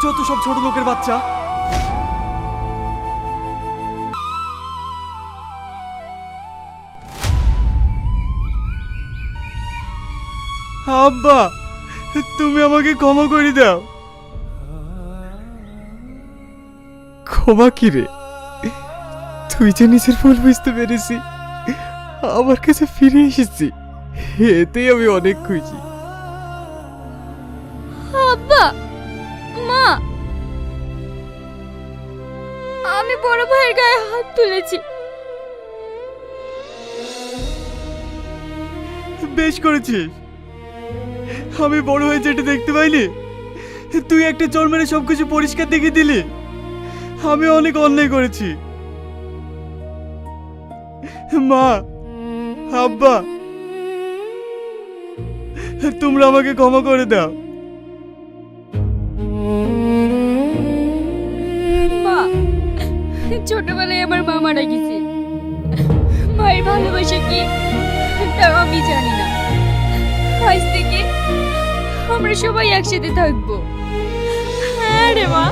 যত সব ছোট লোকের বাচ্চা। আব্বা, তুমি আমাকে ক্ষমা করে দাও। ক্ষমা কি রে? তুই যে নিজের ভুল বুঝতে পেরেছি, আমার কাছে ফিরে এসেছি, এতেই আমি অনেক খুশি। আব্বা, মা, আমি বড় ভাইয়ের গায়ে হাত তুলেছি। বেশ করেছিস। আমি বড় হয়ে যেটা দেখতে পাইনি, তুই একটা চোর মেরে সবকিছু পরিষ্কার দেখিয়ে দিলি। আমি অনেক অন্যায় করেছি। মা, আব্বা, তোমরা আমাকে ক্ষমা করে দাও। মা, ছোটবেলায় আমার মা মারা গেছে। মায়ের ভালোবাসা কি তাও আমি জানি না। আজ থেকে আমরা সবাই একসাথে থাকবো। হ্যাঁ রে মা।